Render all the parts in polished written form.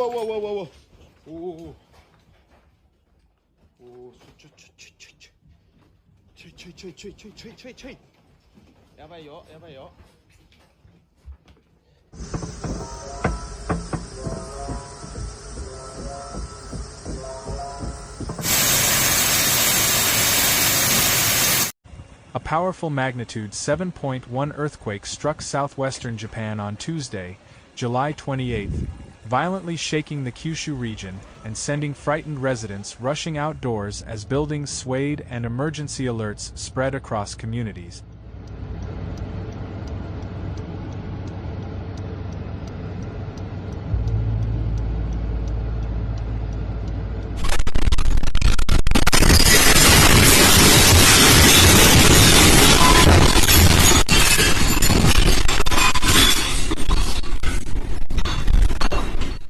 whoa. Ooh. Ooh. Chui. やばいよ。A powerful magnitude 7.1 earthquake struck southwestern Japan on Tuesday, July 28th, violently shaking the Kyushu region and sending frightened residents rushing outdoors as buildings swayed and emergency alerts spread across communities.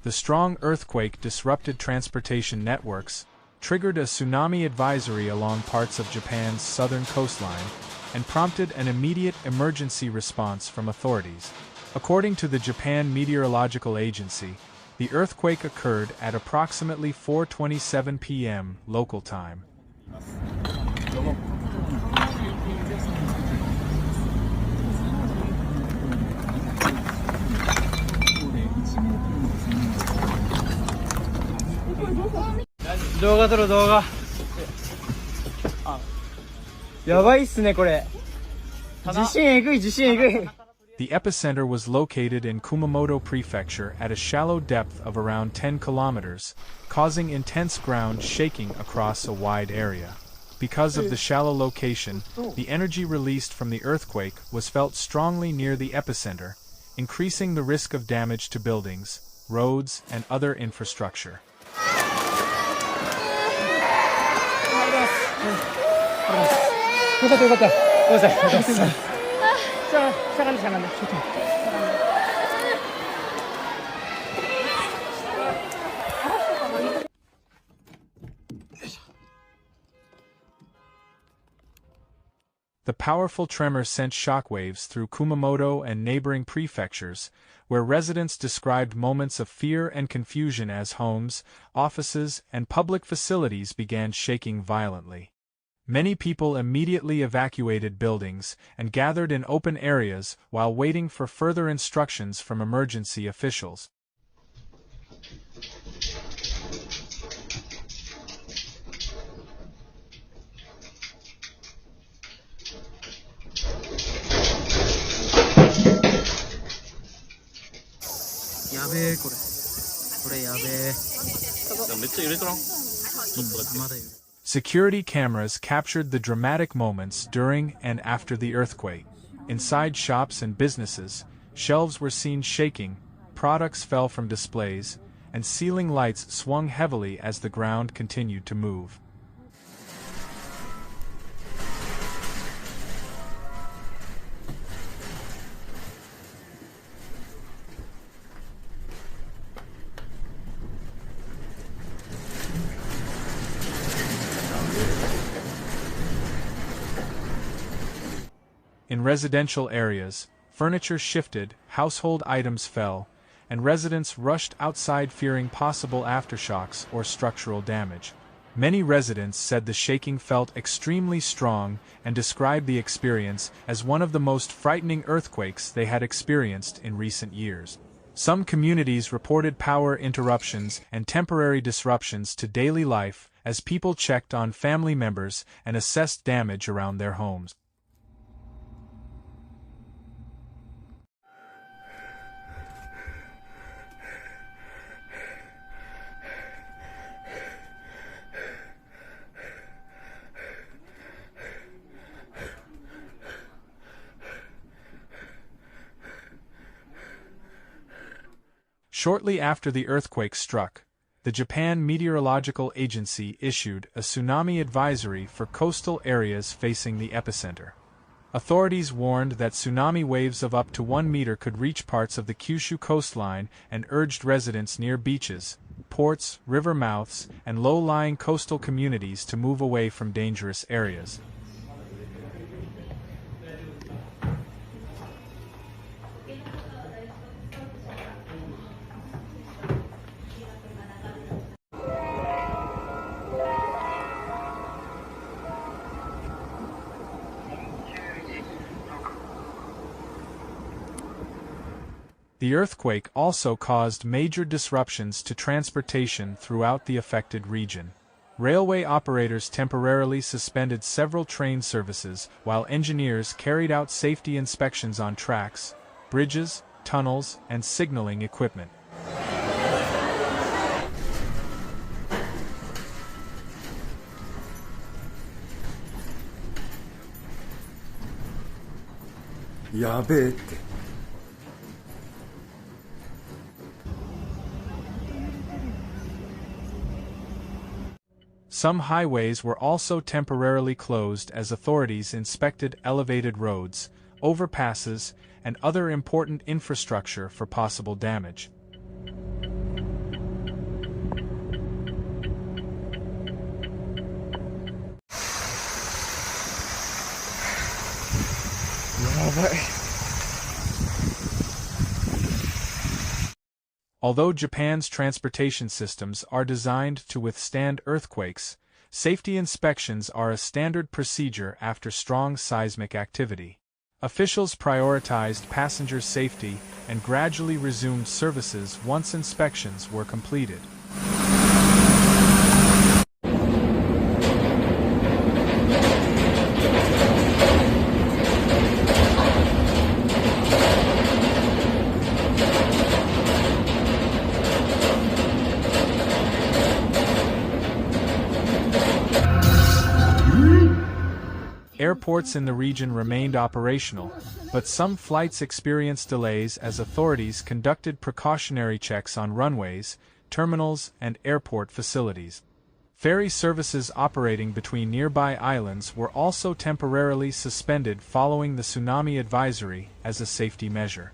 The strong earthquake disrupted transportation networks, triggered a tsunami advisory along parts of Japan's southern coastline, and prompted an immediate emergency response from authorities. According to the Japan Meteorological Agency, the earthquake occurred at approximately 4:27 p.m. local time. The epicenter was located in Kumamoto Prefecture at a shallow depth of around 10 kilometers, causing intense ground shaking across a wide area. Because of the shallow location, the energy released from the earthquake was felt strongly near the epicenter, increasing the risk of damage to buildings, roads, and other infrastructure. The powerful tremor sent shockwaves through Kumamoto and neighboring prefectures, where residents described moments of fear and confusion as homes, offices, and public facilities began shaking violently. Many people immediately evacuated buildings and gathered in open areas while waiting for further instructions from emergency officials. Security cameras captured the dramatic moments during and after the earthquake. Inside shops and businesses, shelves were seen shaking, products fell from displays, and ceiling lights swung heavily as the ground continued to move. In residential areas, furniture shifted, household items fell, and residents rushed outside fearing possible aftershocks or structural damage. Many residents said the shaking felt extremely strong and described the experience as one of the most frightening earthquakes they had experienced in recent years. Some communities reported power interruptions and temporary disruptions to daily life as people checked on family members and assessed damage around their homes. Shortly after the earthquake struck, the Japan Meteorological Agency issued a tsunami advisory for coastal areas facing the epicenter. Authorities warned that tsunami waves of up to 1 meter could reach parts of the Kyushu coastline and urged residents near beaches, ports, river mouths, and low-lying coastal communities to move away from dangerous areas. The earthquake also caused major disruptions to transportation throughout the affected region. Railway operators temporarily suspended several train services while engineers carried out safety inspections on tracks, bridges, tunnels, and signaling equipment. Some highways were also temporarily closed as authorities inspected elevated roads, overpasses, and other important infrastructure for possible damage. Although Japan's transportation systems are designed to withstand earthquakes, safety inspections are a standard procedure after strong seismic activity. Officials prioritized passenger safety and gradually resumed services once inspections were completed. Airports in the region remained operational, but some flights experienced delays as authorities conducted precautionary checks on runways, terminals, and airport facilities. Ferry services operating between nearby islands were also temporarily suspended following the tsunami advisory as a safety measure.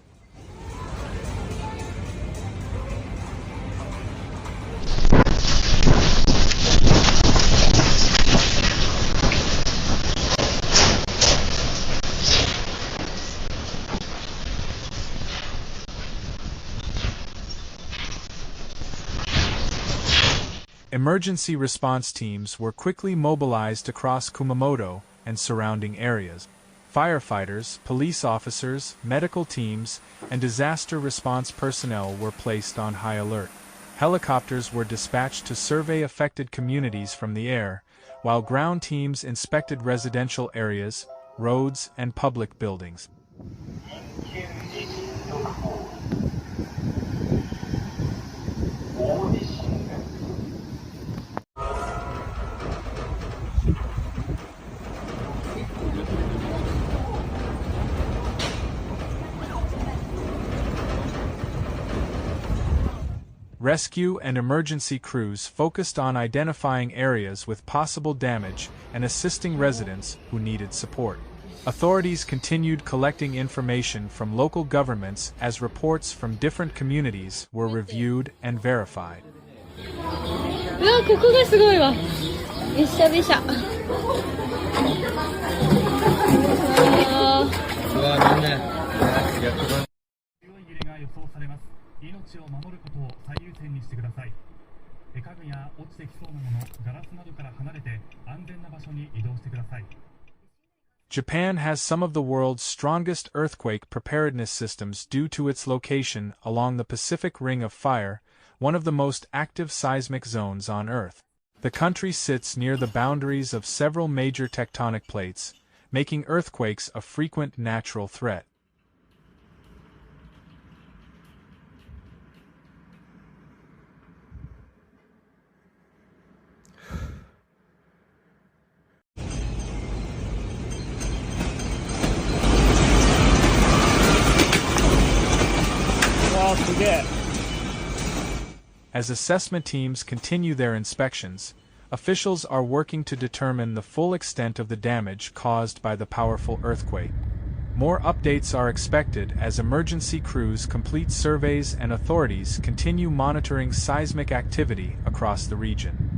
Emergency response teams were quickly mobilized across Kumamoto and surrounding areas. Firefighters, police officers, medical teams, and disaster response personnel were placed on high alert. Helicopters were dispatched to survey affected communities from the air, while ground teams inspected residential areas, roads, and public buildings. Rescue and emergency crews focused on identifying areas with possible damage and assisting residents who needed support. Authorities continued collecting information from local governments as reports from different communities were reviewed and verified. うわ、ここがすごいわ。びしゃびしゃ。命を守ることを最優先にしてください。家具や落ちてきそうなもの、ガラスなどから離れて安全な場所に移動してください。Japan has some of the world's strongest earthquake preparedness systems due to its location along the Pacific Ring of Fire, one of the most active seismic zones on Earth. The country sits near the boundaries of several major tectonic plates, making earthquakes a frequent natural threat. As assessment teams continue their inspections, officials are working to determine the full extent of the damage caused by the powerful earthquake. More updates are expected as emergency crews complete surveys and authorities continue monitoring seismic activity across the region.